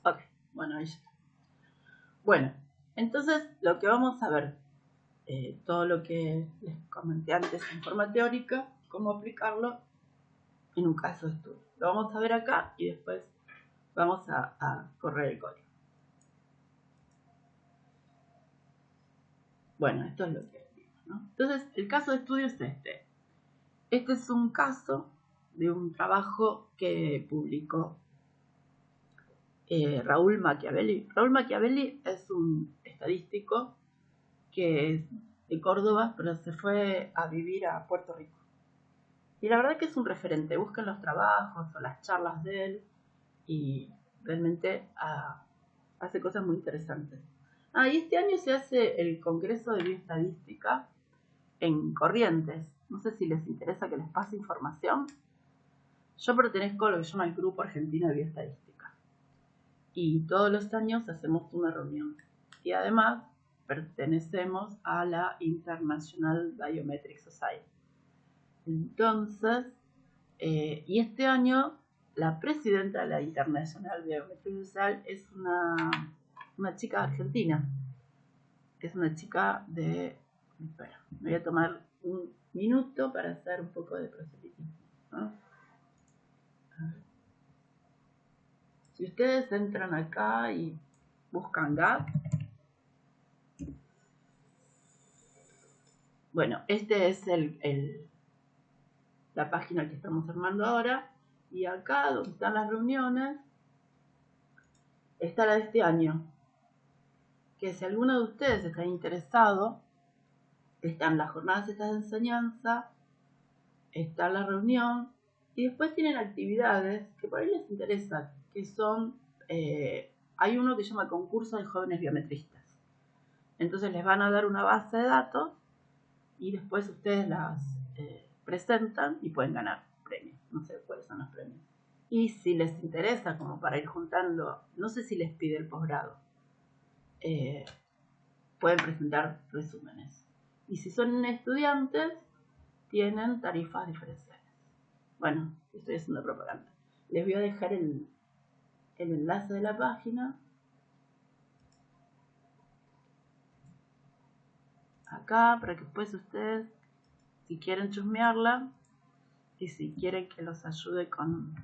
Ok, bueno, ahí ya está. Bueno, entonces lo que vamos a ver, todo lo que les comenté antes en forma teórica, cómo aplicarlo en un caso de estudio. Lo vamos a ver acá y después vamos a correr el código. Bueno, esto es lo que vimos, ¿no? Entonces, el caso de estudio es este. Este es un caso de un trabajo que publicó Raúl Machiavelli. Raúl Machiavelli es un estadístico que es de Córdoba, pero se fue a vivir a Puerto Rico. Y la verdad que es un referente. Busquen los trabajos o las charlas de él y realmente hace cosas muy interesantes. Y este año se hace el Congreso de Bioestadística en Corrientes. No sé si les interesa que les pase información. Yo pertenezco a lo que se llama el Grupo Argentino de Bioestadística. Y todos los años hacemos una reunión. Y además pertenecemos a la International Biometric Society. Entonces, y este año la presidenta de la International Biometric Society es una chica argentina. Es una chica de... Espera, me voy a tomar un minuto para hacer un poco de proselitismo, ¿no? Si ustedes entran acá y buscan GAP, bueno, este es la página que estamos armando ahora, y acá donde están las reuniones está la de este año, que si alguno de ustedes está interesado, están las jornadas estas de enseñanza, está la reunión, y después tienen actividades que por ahí les interesan, que son, hay uno que se llama concurso de jóvenes biometristas. Entonces les van a dar una base de datos y después ustedes las presentan y pueden ganar premios. No sé cuáles son los premios. Y si les interesa, como para ir juntando, no sé si les pide el posgrado, pueden presentar resúmenes. Y si son estudiantes, tienen tarifas diferenciales. Bueno, estoy haciendo propaganda. Les voy a dejar el enlace de la página acá para que después ustedes, si quieren chusmearla y si quieren que los ayude con...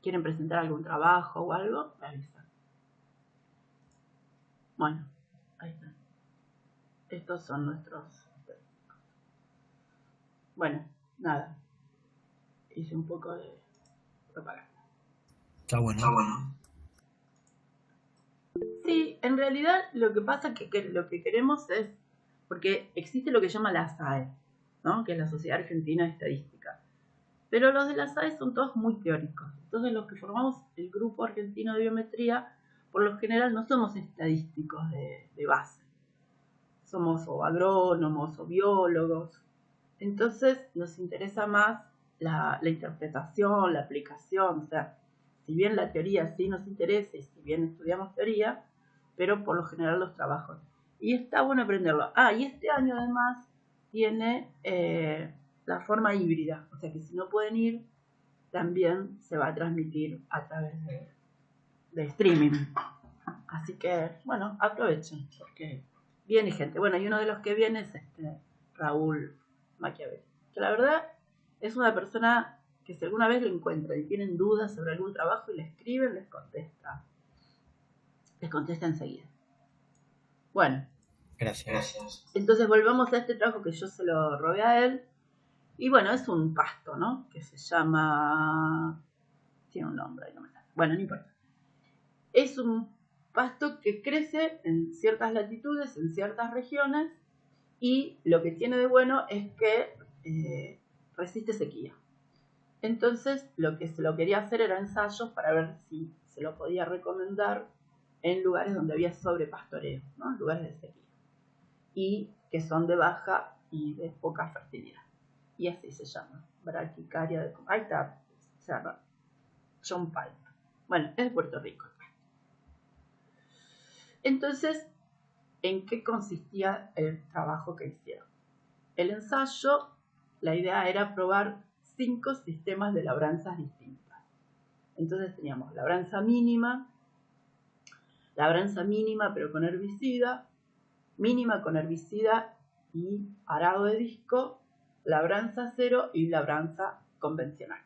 quieren presentar algún trabajo o algo, me avisan. Bueno, ahí están. Estos son nuestros... Bueno, nada. Hice un poco de propaganda. Está bueno. Sí, en realidad lo que pasa es que lo que queremos es... porque existe lo que se llama la SAE, ¿no? Que es la Sociedad Argentina de Estadística. Pero los de la SAE son todos muy teóricos. Entonces los que formamos el Grupo Argentino de Biometría, por lo general no somos estadísticos de base. Somos o agrónomos o biólogos. Entonces nos interesa más la interpretación, la aplicación. O sea, si bien la teoría sí nos interesa y si bien estudiamos teoría, pero por lo general los trabajos. Y está bueno aprenderlo. Y este año además tiene la forma híbrida. O sea que si no pueden ir, también se va a transmitir a través de streaming. Así que, bueno, aprovechen, porque viene gente. Bueno, y uno de los que viene es Raúl Machiavelli, que la verdad es una persona que si alguna vez lo encuentran y tienen dudas sobre algún trabajo y le escriben, les contesta enseguida. Bueno, Gracias. entonces volvamos a este trabajo que yo se lo robé a él. Y bueno, es un pasto, ¿no? Que se llama... tiene un nombre, no me sale. Bueno, no importa. Es un pasto que crece en ciertas latitudes, en ciertas regiones, y lo que tiene de bueno es que resiste sequía. Entonces, lo que se lo quería hacer era ensayos para ver si se lo podía recomendar en lugares donde había sobrepastoreo, ¿no? Lugares de sequía. Y que son de baja y de poca fertilidad. Y así se llama, Braquicaria de... Ahí está, se llama John Palm. Bueno, es de Puerto Rico. Entonces, ¿en qué consistía el trabajo que hicieron? El ensayo, la idea era probar 5 sistemas de labranzas distintas. Entonces teníamos labranza mínima pero con herbicida, mínima con herbicida y arado de disco, labranza cero y labranza convencional.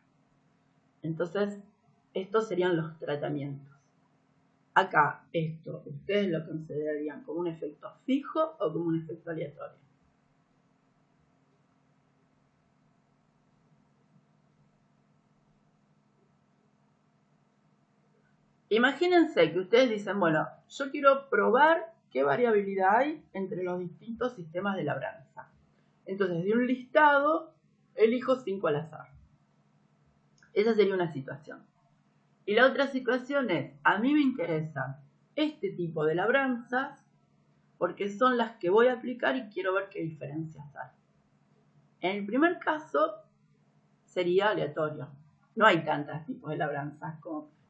Entonces, estos serían los tratamientos. Acá, esto, ¿ustedes lo considerarían como un efecto fijo o como un efecto aleatorio? Imagínense que ustedes dicen, bueno, yo quiero probar qué variabilidad hay entre los distintos sistemas de labranza. Entonces, de un listado, elijo 5 al azar. Esa sería una situación. Y la otra situación es, a mí me interesan este tipo de labranzas porque son las que voy a aplicar y quiero ver qué diferencias hay. En el primer caso, sería aleatorio. No hay tantos tipos de labranzas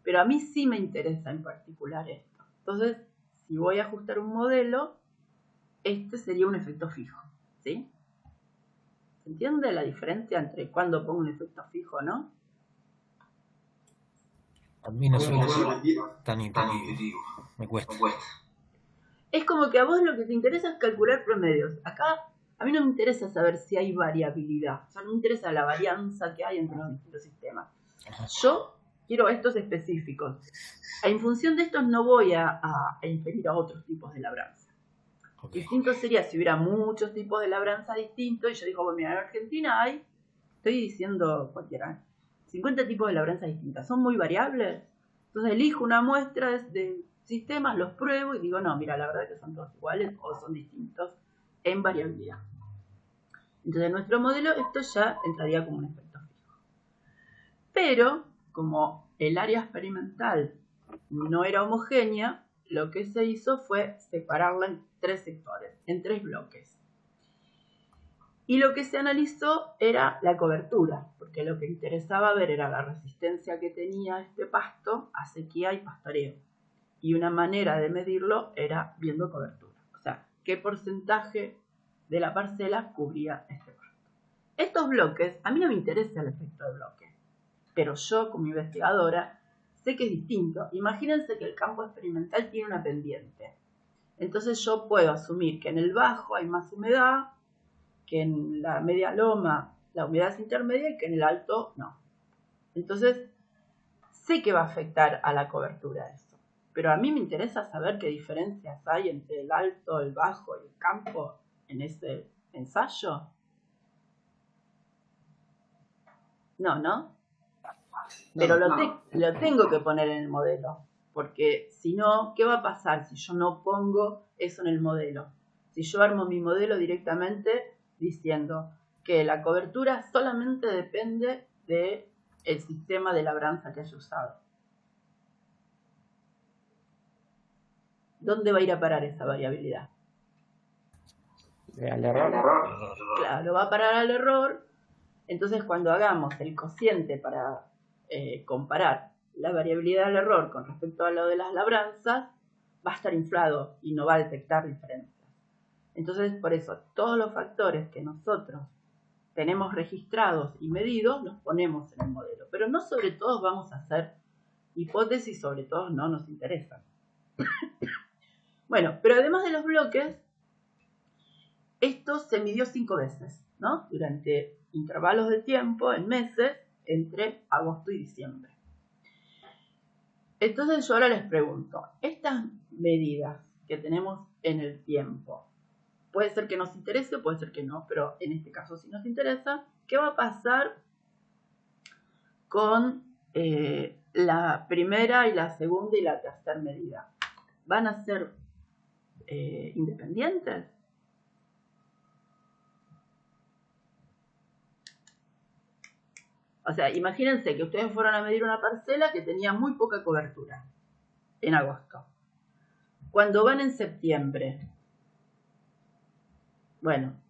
pero a mí sí me interesa en particular esto. Entonces, si voy a ajustar un modelo, este sería un efecto fijo, ¿sí? ¿Se entiende la diferencia entre cuando pongo un efecto fijo o no? A mí no suele ser tan intuitivo. Me cuesta. Es como que a vos lo que te interesa es calcular promedios. Acá a mí no me interesa saber si hay variabilidad. O sea, no me interesa la varianza que hay entre los distintos sistemas. Yo quiero estos específicos. En función de estos no voy a inferir a otros tipos de labranza. Okay. Distinto sería si hubiera muchos tipos de labranza distintos y yo digo, bueno, mira, en Argentina estoy diciendo cualquiera, 50 tipos de labranza distintas. ¿Son muy variables? Entonces elijo una muestra de sistemas, los pruebo y digo, no, mira, la verdad es que son todos iguales o son distintos en variabilidad. Entonces en nuestro modelo esto ya entraría como un efecto fijo. Pero, como el área experimental no era homogénea, lo que se hizo fue separarla en 3 sectores, en 3 bloques. Y lo que se analizó era la cobertura, porque lo que interesaba ver era la resistencia que tenía este pasto a sequía y pastoreo. Y una manera de medirlo era viendo cobertura. O sea, qué porcentaje de la parcela cubría este pasto. Estos bloques, a mí no me interesa el efecto de bloque, pero yo como investigadora sé que es distinto. Imagínense que el campo experimental tiene una pendiente. Entonces yo puedo asumir que en el bajo hay más humedad, que en la media loma la humedad es intermedia y que en el alto no. Entonces sé que va a afectar a la cobertura eso. Pero a mí me interesa saber qué diferencias hay entre el alto, el bajo y el campo en ese ensayo. No. Pero lo tengo que poner en el modelo, porque si no, ¿qué va a pasar si yo no pongo eso en el modelo? Si yo armo mi modelo directamente diciendo que la cobertura solamente depende del sistema de labranza que haya usado. ¿Dónde va a ir a parar esa variabilidad? Al error. Claro, va a parar al error. Entonces, cuando hagamos el cociente para comparar la variabilidad del error con respecto a lo de las labranzas, va a estar inflado y no va a detectar diferencias. Entonces, por eso, todos los factores que nosotros tenemos registrados y medidos los ponemos en el modelo. Pero no sobre todos vamos a hacer hipótesis, sobre todos no nos interesan. Bueno, pero además de los bloques, esto se midió 5 veces, ¿no? Durante intervalos de tiempo, en meses, entre agosto y diciembre. Entonces yo ahora les pregunto, estas medidas que tenemos en el tiempo, puede ser que nos interese o puede ser que no, pero en este caso sí nos interesa, ¿qué va a pasar con la primera y la segunda y la tercera medida? ¿Van a ser independientes? O sea, imagínense que ustedes fueron a medir una parcela que tenía muy poca cobertura en agosto. Cuando van en septiembre, bueno,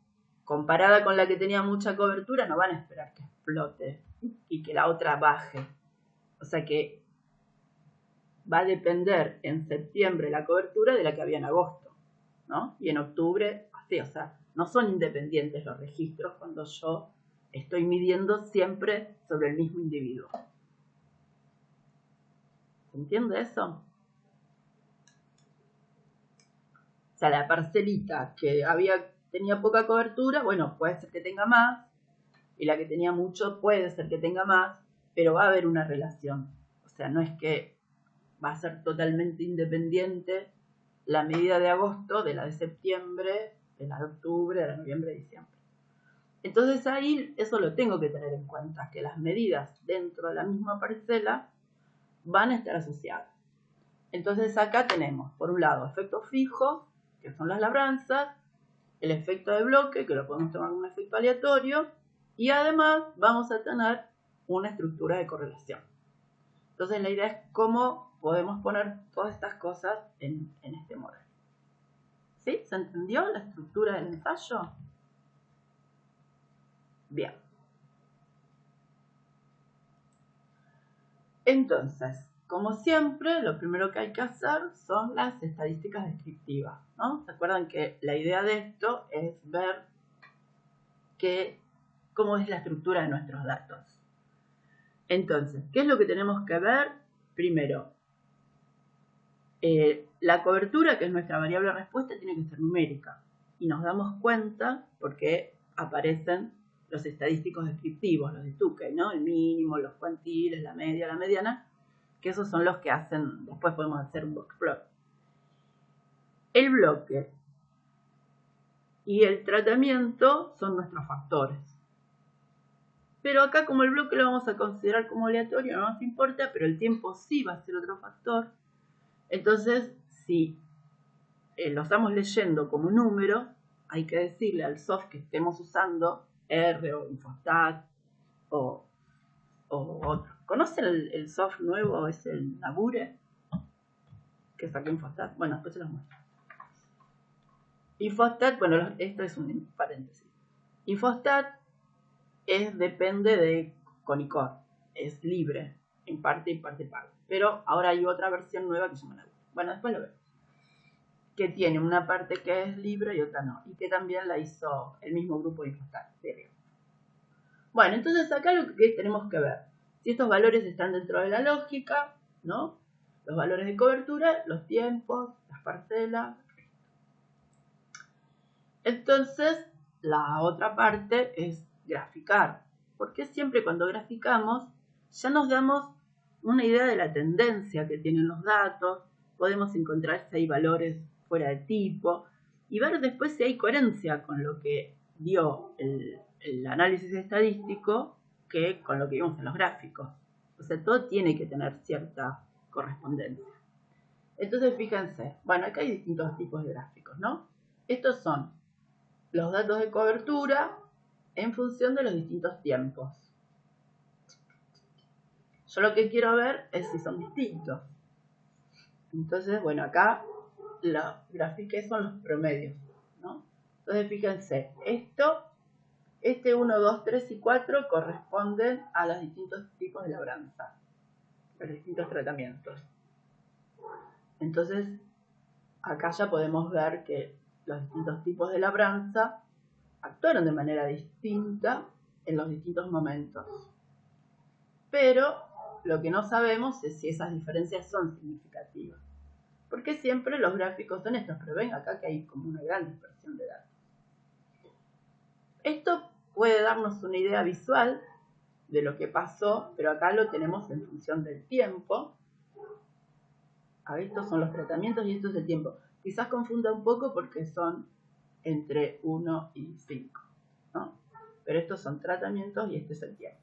comparada con la que tenía mucha cobertura, no van a esperar que explote y que la otra baje. O sea que va a depender en septiembre la cobertura de la que había en agosto, ¿no? Y en octubre, así, o sea, no son independientes los registros cuando yo estoy midiendo siempre sobre el mismo individuo. ¿Se entiende eso? O sea, la parcelita que tenía poca cobertura, bueno, puede ser que tenga más, y la que tenía mucho puede ser que tenga más, pero va a haber una relación. O sea, no es que va a ser totalmente independiente la medida de agosto de la de septiembre, de la de octubre, de la de noviembre, de diciembre. Entonces ahí eso lo tengo que tener en cuenta, que las medidas dentro de la misma parcela van a estar asociadas. Entonces acá tenemos, por un lado, efectos fijos, que son las labranzas, el efecto de bloque, que lo podemos tomar como un efecto aleatorio, y además vamos a tener una estructura de correlación. Entonces la idea es cómo podemos poner todas estas cosas en este modelo. ¿Sí? ¿Se entendió la estructura del ensayo? Bien. Entonces, como siempre, lo primero que hay que hacer son las estadísticas descriptivas, ¿no? ¿Se acuerdan que la idea de esto es ver cómo es la estructura de nuestros datos? Entonces, ¿qué es lo que tenemos que ver? Primero, la cobertura, que es nuestra variable respuesta, tiene que ser numérica. Y nos damos cuenta porque aparecen los estadísticos descriptivos, los de Tukey, ¿no? El mínimo, los cuantiles, la media, la mediana, que esos son los que hacen, después podemos hacer un boxplot. El bloque y el tratamiento son nuestros factores. Pero acá, como el bloque lo vamos a considerar como aleatorio, no nos importa, pero el tiempo sí va a ser otro factor. Entonces, si lo estamos leyendo como número, hay que decirle al soft que estemos usando, R o Infostat o otro. ¿Conocen el soft nuevo? Es el Nabure, que saqué Infostat. Bueno, después se los muestro. Infostat, bueno, esto es un paréntesis. Infostat depende de Conicor, es libre, en parte y parte pago. Pero ahora hay otra versión nueva que se llama Nabure. Bueno, después lo vemos. Que tiene una parte que es libre y otra no. Y que también la hizo el mismo grupo de Infostat. Bueno, entonces acá lo que tenemos que ver, si estos valores están dentro de la lógica, ¿no? Los valores de cobertura, los tiempos, las parcelas. Entonces, la otra parte es graficar. Porque siempre cuando graficamos, ya nos damos una idea de la tendencia que tienen los datos, podemos encontrar si hay valores fuera de tipo, y ver después si hay coherencia con lo que dio el análisis estadístico que con lo que vimos en los gráficos. O sea, todo tiene que tener cierta correspondencia. Entonces, fíjense, bueno, acá hay distintos tipos de gráficos, ¿no? Estos son los datos de cobertura en función de los distintos tiempos. Yo lo que quiero ver es si son distintos. Entonces, bueno, acá los grafiqué son los promedios, ¿no? Entonces, fíjense, este 1, 2, 3 y 4 corresponden a los distintos tipos de labranza, los distintos tratamientos. Entonces, acá ya podemos ver que los distintos tipos de labranza actuaron de manera distinta en los distintos momentos. Pero lo que no sabemos es si esas diferencias son significativas. Porque siempre los gráficos son estos, pero ven acá que hay como una gran dispersión de datos. Esto puede darnos una idea visual de lo que pasó, pero acá lo tenemos en función del tiempo. A ver, estos son los tratamientos y esto es el tiempo. Quizás confunda un poco porque son entre 1 y 5, ¿no? Pero estos son tratamientos y este es el tiempo.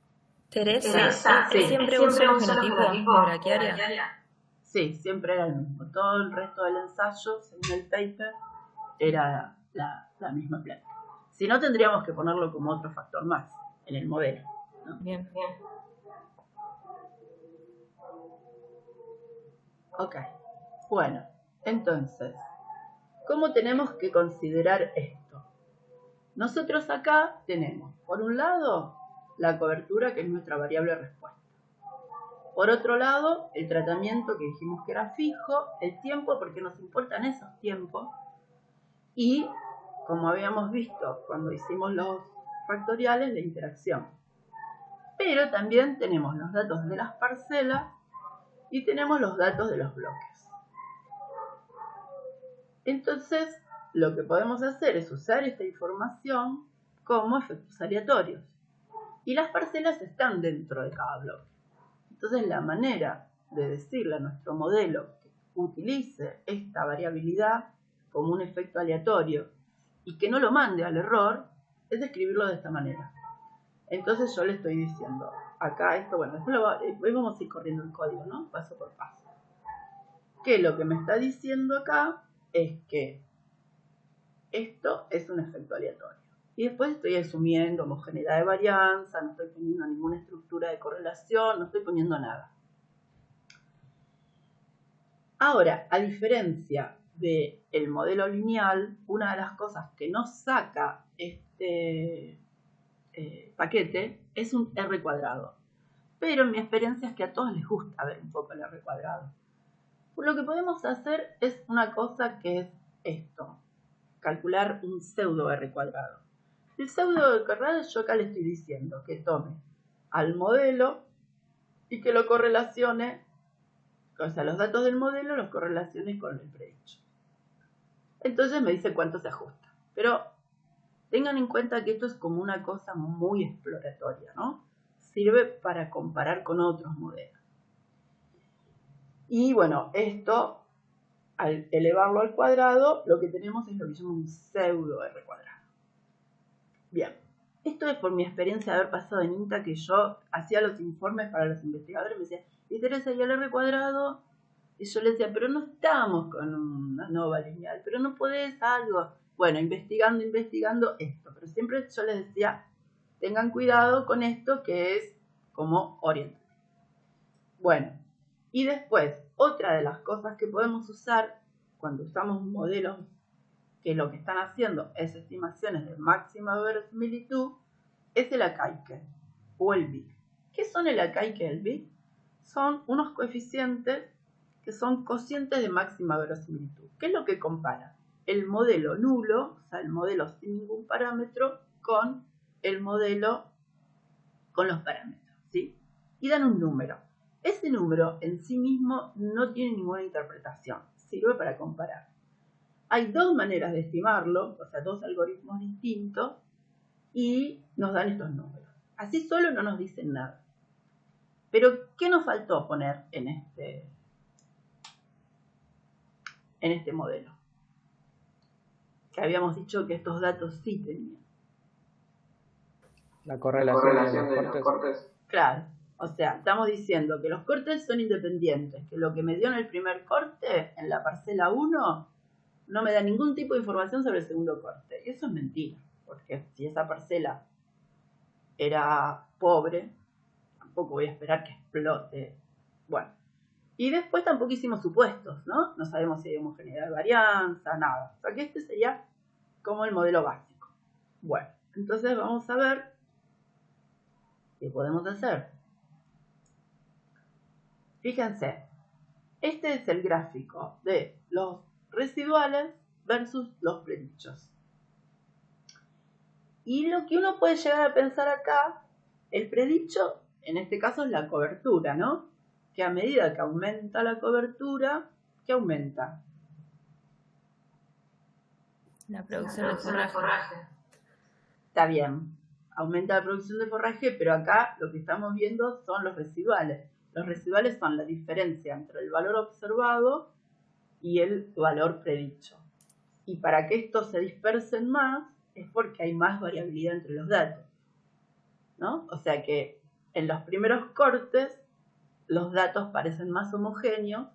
Teresa, sí. ¿Siempre usa los genotipos de braquiaria? Sí, siempre era el mismo. Todo el resto del ensayo, según el paper, era la misma planta. Si no, tendríamos que ponerlo como otro factor más en el modelo, ¿no? Bien. Ok. Bueno, entonces, ¿cómo tenemos que considerar esto? Nosotros acá tenemos, por un lado, la cobertura, que es nuestra variable respuesta. Por otro lado, el tratamiento, que dijimos que era fijo, el tiempo, porque nos importan esos tiempos, y, como habíamos visto cuando hicimos los factoriales, la interacción. Pero también tenemos los datos de las parcelas y tenemos los datos de los bloques. Entonces, lo que podemos hacer es usar esta información como efectos aleatorios. Y las parcelas están dentro de cada bloque. Entonces, la manera de decirle a nuestro modelo que utilice esta variabilidad como un efecto aleatorio y que no lo mande al error es escribirlo de esta manera. Entonces, yo le estoy diciendo acá esto, bueno, después hoy vamos a ir corriendo el código, ¿no? Paso por paso. Que lo que me está diciendo acá es que esto es un efecto aleatorio. Y después estoy asumiendo homogeneidad de varianza, no estoy poniendo ninguna estructura de correlación, no estoy poniendo nada. Ahora, a diferencia del modelo lineal, una de las cosas que no saca este paquete es un R cuadrado. Pero en mi experiencia es que a todos les gusta ver un poco el R cuadrado. Pues lo que podemos hacer es una cosa que es esto, calcular un pseudo R cuadrado. El pseudo R cuadrado yo acá le estoy diciendo que tome al modelo y que lo correlacione, o sea, los datos del modelo los correlacione con el predicho. Entonces me dice cuánto se ajusta. Pero tengan en cuenta que esto es como una cosa muy exploratoria, ¿no? Sirve para comparar con otros modelos. Y bueno, esto, al elevarlo al cuadrado, lo que tenemos es lo que llamo un pseudo R cuadrado. Bien, esto es por mi experiencia de haber pasado en INTA, que yo hacía los informes para los investigadores, me decían, ¿y Teresa, y el R cuadrado? Y yo le decía, pero no estamos con una nova lineal, pero no podés algo. Bueno, investigando esto, pero siempre yo les decía, tengan cuidado con esto que es como orientativo. Bueno, y después, otra de las cosas que podemos usar cuando usamos modelos que lo que están haciendo es estimaciones de máxima verosimilitud, es el Akaike o el BIC. ¿Qué son el Akaike y el BIC? Son unos coeficientes que son cocientes de máxima verosimilitud. ¿Qué es lo que compara? El modelo nulo, o sea, el modelo sin ningún parámetro, con el modelo con los parámetros, ¿sí? Y dan un número. Ese número en sí mismo no tiene ninguna interpretación, sirve para comparar. Hay dos maneras de estimarlo, o sea, dos algoritmos distintos, y nos dan estos números. Así solo no nos dicen nada. Pero, ¿qué nos faltó poner en este modelo? Que habíamos dicho que estos datos sí tenían. La correlación de los cortes. Claro, o sea, estamos diciendo que los cortes son independientes, que lo que me dio en el primer corte, en la parcela 1, no me da ningún tipo de información sobre el segundo corte. Y eso es mentira, porque si esa parcela era pobre, tampoco voy a esperar que explote. Bueno, y después tampoco hicimos supuestos, ¿no? No sabemos si hay homogeneidad de varianza, nada. O sea que este sería como el modelo básico. Bueno, entonces vamos a ver qué podemos hacer. Fíjense, este es el gráfico de los residuales versus los predichos. Y lo que uno puede llegar a pensar acá, el predicho, en este caso es la cobertura, ¿no? Que a medida que aumenta la cobertura, ¿qué aumenta? La producción de forraje. Está bien, aumenta la producción de forraje, pero acá lo que estamos viendo son los residuales. Los residuales son la diferencia entre el valor observado y el valor predicho. Y para que estos se dispersen más, es porque hay más variabilidad entre los datos, ¿no? O sea que en los primeros cortes los datos parecen más homogéneos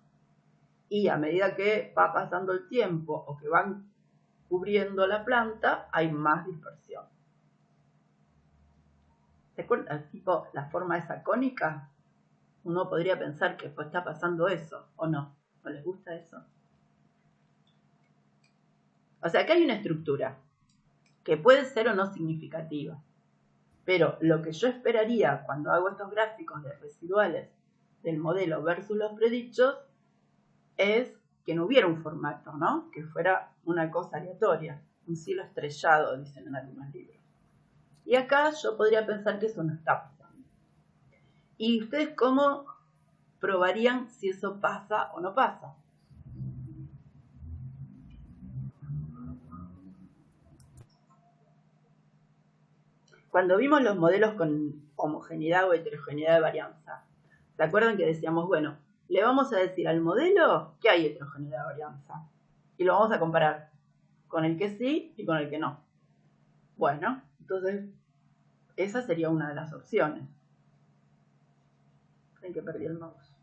y a medida que va pasando el tiempo o que van cubriendo la planta, hay más dispersión. ¿Se acuerdan? Tipo la forma esa cónica? Uno podría pensar que está pasando eso, ¿o no? ¿No les gusta eso? O sea, acá hay una estructura que puede ser o no significativa. Pero lo que yo esperaría cuando hago estos gráficos de residuales del modelo versus los predichos es que no hubiera un formato, ¿no? Que fuera una cosa aleatoria, un cielo estrellado, dicen en algunos libros. Y acá yo podría pensar que eso no está pasando. ¿Y ustedes cómo probarían si eso pasa o no pasa. Cuando vimos los modelos con homogeneidad o heterogeneidad de varianza, ¿se acuerdan que decíamos, bueno, le vamos a decir al modelo que hay heterogeneidad de varianza? Y lo vamos a comparar con el que sí y con el que no. Bueno, entonces esa sería una de las opciones. Creen que perdí el mouse.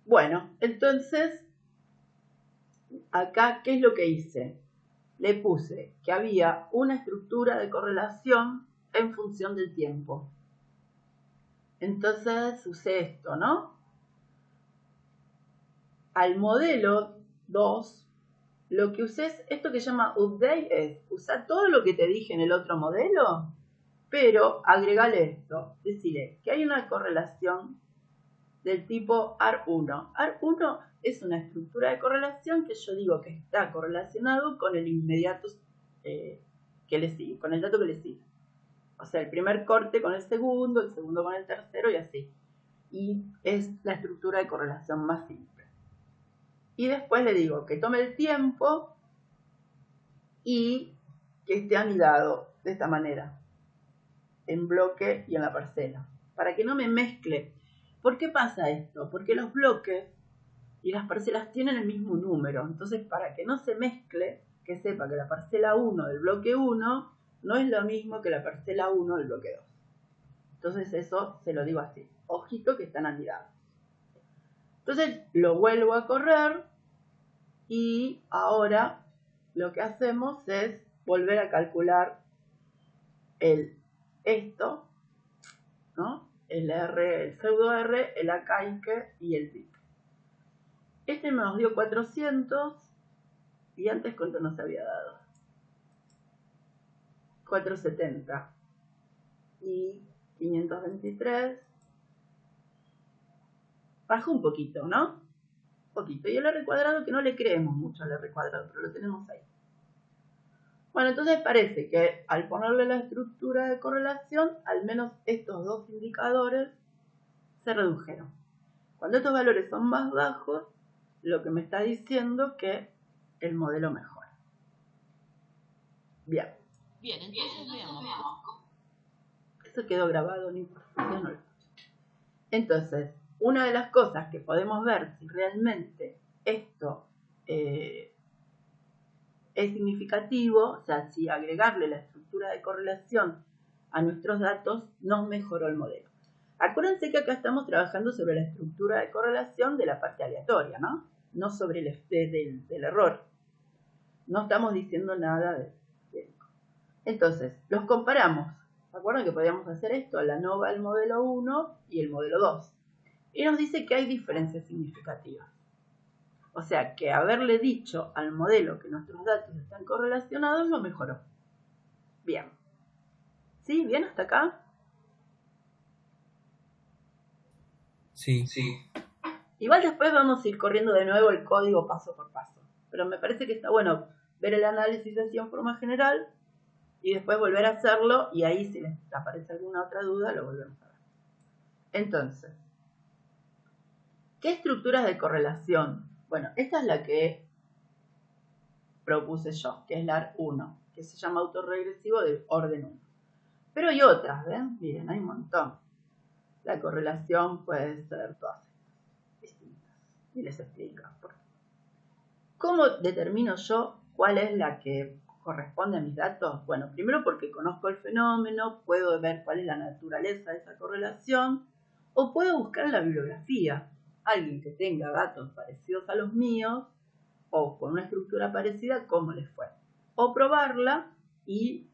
Bueno, entonces, acá, ¿qué es lo que hice? Le puse que había una estructura de correlación en función del tiempo. Entonces usé esto, ¿no? Al modelo 2, lo que usé es esto que se llama update, es usar todo lo que te dije en el otro modelo, pero agregale esto, decirle que hay una correlación del tipo AR1. AR1 es una estructura de correlación que yo digo que está correlacionado con el inmediato que le sigue, con el dato que le sigue. O sea, el primer corte con el segundo con el tercero y así. Y es la estructura de correlación más simple. Y después le digo que tome el tiempo y que esté anidado de esta manera, en bloque y en la parcela, para que no me mezcle. ¿Por qué pasa esto? Porque los bloques y las parcelas tienen el mismo número. Entonces, para que no se mezcle, que sepa que la parcela 1 del bloque 1 no es lo mismo que la parcela 1 del bloque 2. Entonces, eso se lo digo así. Ojito que están anidados. Entonces, lo vuelvo a correr y ahora lo que hacemos es volver a calcular esto, ¿no? El R, el pseudo R, el acaique y el pic. Este nos dio 400 y antes cuánto nos había dado. 470 y 523. Bajó un poquito, ¿no? Un poquito. Y el R cuadrado, que no le creemos mucho al R cuadrado, pero lo tenemos ahí. Bueno, entonces parece que al ponerle la estructura de correlación, al menos estos dos indicadores se redujeron. Cuando estos valores son más bajos, lo que me está diciendo que el modelo mejora. Bien. Bien, entonces veamos. Eso quedó grabado, no importa, no lo escucho. Entonces, una de las cosas que podemos ver si realmente esto es significativo, o sea, si agregarle la estructura de correlación a nuestros datos nos mejoró el modelo. Acuérdense que acá estamos trabajando sobre la estructura de correlación de la parte aleatoria, ¿no? No sobre el del error. No estamos diciendo nada de eso. Entonces, los comparamos. ¿Se acuerdan que podíamos hacer esto? La ANOVA, el modelo 1 y el modelo 2. Y nos dice que hay diferencias significativas. O sea, que haberle dicho al modelo que nuestros datos están correlacionados lo mejoró. Bien. ¿Sí? ¿Bien hasta acá? Sí. Igual después vamos a ir corriendo de nuevo el código paso por paso. Pero me parece que está bueno ver el análisis así en forma general y después volver a hacerlo y ahí si les aparece alguna otra duda lo volvemos a ver. Entonces, ¿qué estructuras de correlación? Bueno, esta es la que propuse yo, que es la AR1, que se llama autorregresivo de orden 1. Pero hay otras, ¿ven? Miren, hay un montón. La correlación puede ser todas distintas. Y les explico por qué. ¿Cómo determino yo cuál es la que corresponde a mis datos? Bueno, primero porque conozco el fenómeno, puedo ver cuál es la naturaleza de esa correlación, o puedo buscar en la bibliografía alguien que tenga datos parecidos a los míos o con una estructura parecida, cómo les fue. O probarla y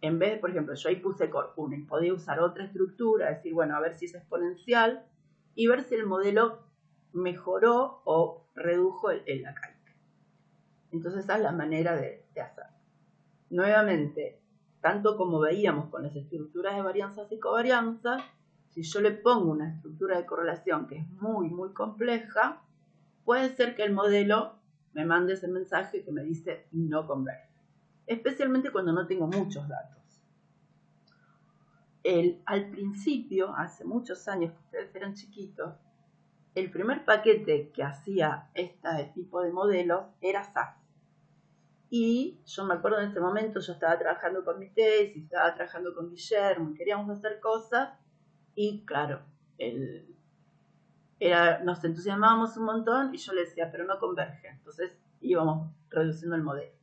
en vez de, por ejemplo, yo ahí puse corp1 y podía usar otra estructura, decir, bueno, a ver si es exponencial y ver si el modelo mejoró o redujo el acaique. Entonces esa es la manera de hacerlo. Nuevamente, tanto como veíamos con las estructuras de varianzas y covarianzas, si yo le pongo una estructura de correlación que es muy, muy compleja, puede ser que el modelo me mande ese mensaje que me dice no converge. Especialmente cuando no tengo muchos datos. al principio, hace muchos años que ustedes eran chiquitos, el primer paquete que hacía este tipo de modelos era SAS. Y yo me acuerdo en ese momento, yo estaba trabajando con mi tesis, estaba trabajando con Guillermo, queríamos hacer cosas y claro, nos entusiasmábamos un montón y yo le decía, pero no converge. Entonces íbamos reduciendo el modelo.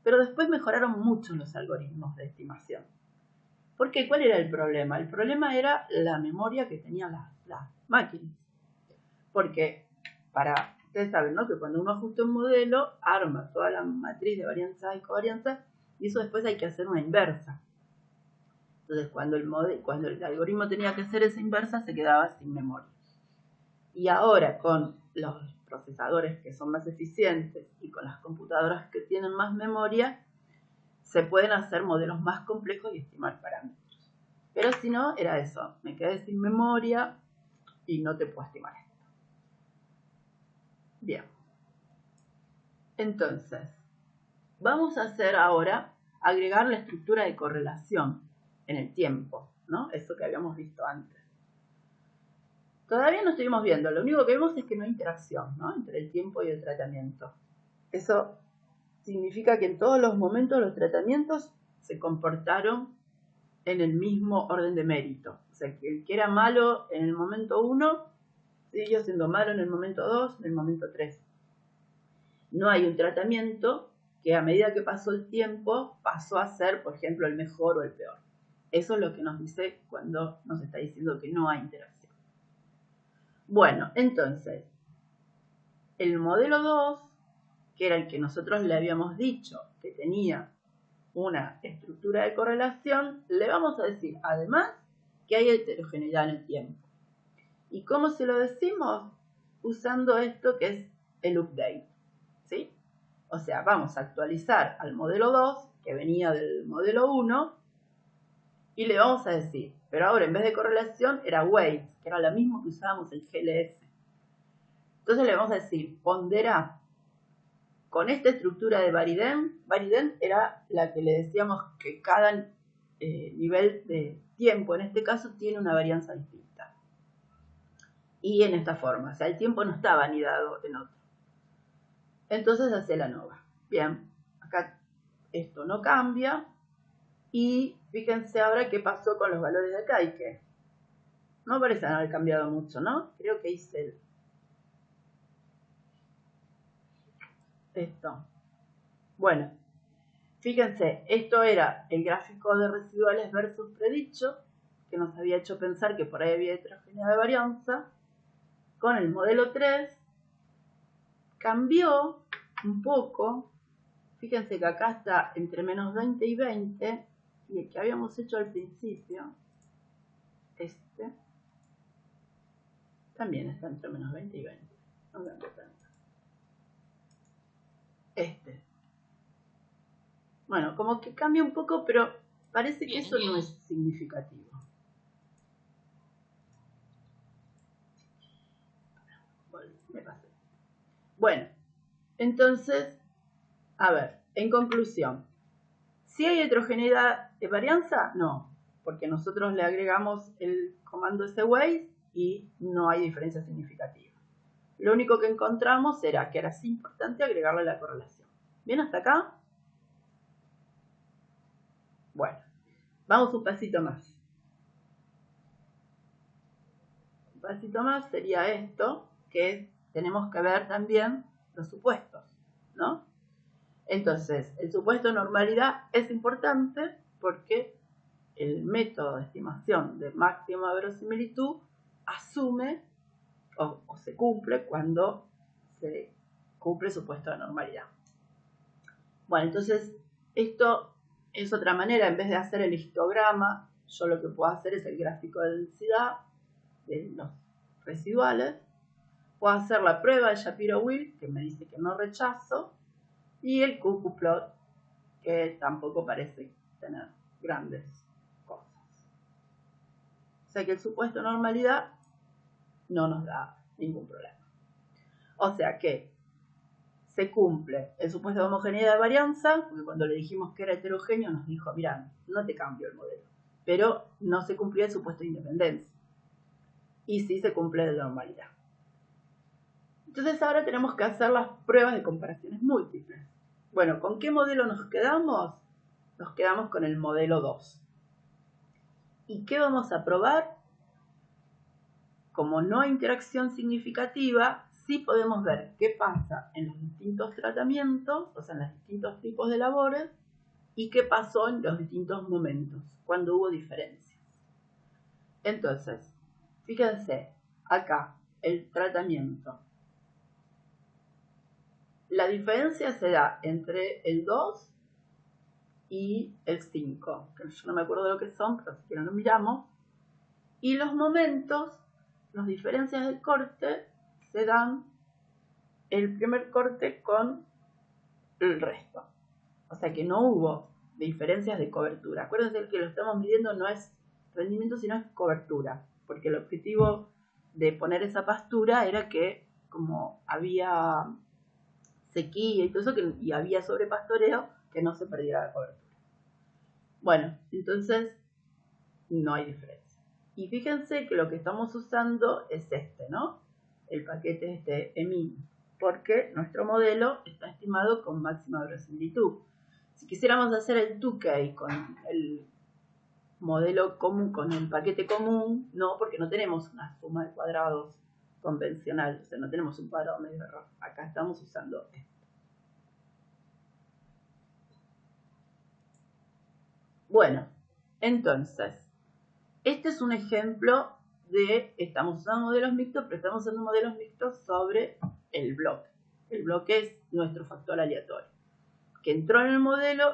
Pero después mejoraron mucho los algoritmos de estimación. ¿Por qué? ¿Cuál era el problema? El problema era la memoria que tenían las máquinas. Porque ustedes saben, ¿no?, que cuando uno ajusta un modelo, arma toda la matriz de varianza y covarianza, y eso después hay que hacer una inversa. Entonces, cuando el algoritmo tenía que hacer esa inversa, se quedaba sin memoria. Y ahora, con los procesadores que son más eficientes y con las computadoras que tienen más memoria, se pueden hacer modelos más complejos y estimar parámetros. Pero si no, era eso, me quedé sin memoria y no te puedo estimar esto. Bien. Entonces, vamos a hacer ahora, agregar la estructura de correlación en el tiempo, ¿no? Eso que habíamos visto antes. Todavía no estuvimos viendo, lo único que vemos es que no hay interacción, ¿no?, entre el tiempo y el tratamiento. Eso significa que en todos los momentos los tratamientos se comportaron en el mismo orden de mérito. O sea, que el que era malo en el momento 1 siguió siendo malo en el momento 2, en el momento 3. No hay un tratamiento que a medida que pasó el tiempo pasó a ser, por ejemplo, el mejor o el peor. Eso es lo que nos dice cuando nos está diciendo que no hay interacción. Bueno, entonces, el modelo 2, que era el que nosotros le habíamos dicho que tenía una estructura de correlación, le vamos a decir además que hay heterogeneidad en el tiempo. ¿Y cómo se lo decimos? Usando esto que es el update, ¿sí? O sea, vamos a actualizar al modelo 2, que venía del modelo 1, y le vamos a decir, pero ahora en vez de correlación era weights, que era lo mismo que usábamos el GLS. Entonces le vamos a decir, pondera con esta estructura de Baridan era la que le decíamos que cada nivel de tiempo, en este caso, tiene una varianza distinta. Y en esta forma, o sea, el tiempo no estaba anidado en otro. Entonces hace la nova. Bien, acá esto no cambia. Y fíjense ahora qué pasó con los valores de acá y que no parecen haber cambiado mucho, ¿no? Creo que hice esto. Bueno, fíjense, esto era el gráfico de residuales versus predicho, que nos había hecho pensar que por ahí había heterogeneidad de varianza. Con el modelo 3 cambió un poco. Fíjense que acá está entre menos 20 y 20, y el que habíamos hecho al principio, este, también está entre menos 20 y 20. No me tanto. Este. Bueno, como que cambia un poco, pero parece que eso no es significativo. Me pasé. Bueno, entonces, a ver, en conclusión, ¿si hay heterogeneidad de varianza? No, porque nosotros le agregamos el comando sweight y no hay diferencia significativa. Lo único que encontramos era que era así importante agregarle la correlación. ¿Bien hasta acá? Bueno, vamos un pasito más. Un pasito más sería esto, que tenemos que ver también los supuestos, ¿no? Entonces, el supuesto de normalidad es importante porque el método de estimación de máxima verosimilitud asume o se cumple cuando se cumple el supuesto de normalidad. Bueno, entonces esto es otra manera. En vez de hacer el histograma, yo lo que puedo hacer es el gráfico de densidad de los residuales. Puedo hacer la prueba de Shapiro-Wilk, que me dice que no rechazo, y el QQ-plot, que tampoco parece tener grandes cosas. O sea que el supuesto de normalidad no nos da ningún problema. O sea que se cumple el supuesto de homogeneidad de varianza, porque cuando le dijimos que era heterogéneo nos dijo, mirá, no te cambio el modelo. pero no se cumplía el supuesto de independencia. Y sí se cumple de normalidad. Entonces ahora tenemos que hacer las pruebas de comparaciones múltiples. Bueno, ¿con qué modelo nos quedamos? Nos quedamos con el modelo 2. ¿Y qué vamos a probar? Como no hay interacción significativa, sí podemos ver qué pasa en los distintos tratamientos, o sea, en los distintos tipos de labores, y qué pasó en los distintos momentos, cuando hubo diferencias. Entonces, fíjense, acá, el tratamiento. La diferencia se da entre el 2 y el 5, que yo no me acuerdo de lo que son, pero si quieren lo miramos. Y los momentos, las diferencias del corte, se dan el primer corte con el resto. O sea que no hubo diferencias de cobertura. Acuérdense que lo estamos midiendo no es rendimiento, sino es cobertura. Porque el objetivo de poner esa pastura era que, como había sequía y todo eso, y había sobrepastoreo, que no se perdiera la cobertura. Bueno, entonces no hay diferencia. Y fíjense que lo que estamos usando es este, ¿no? El paquete EMIN, porque nuestro modelo está estimado con máxima verosimilitud. Si quisiéramos hacer el 2K con el modelo común, con el paquete común, no, porque no tenemos una suma de cuadrados convencional, o sea, no tenemos un cuadrado medio error. Acá estamos usando esto. Bueno, entonces, este es un ejemplo de, estamos usando modelos mixtos, pero estamos usando modelos mixtos sobre el bloque. El bloque es nuestro factor aleatorio, que entró en el modelo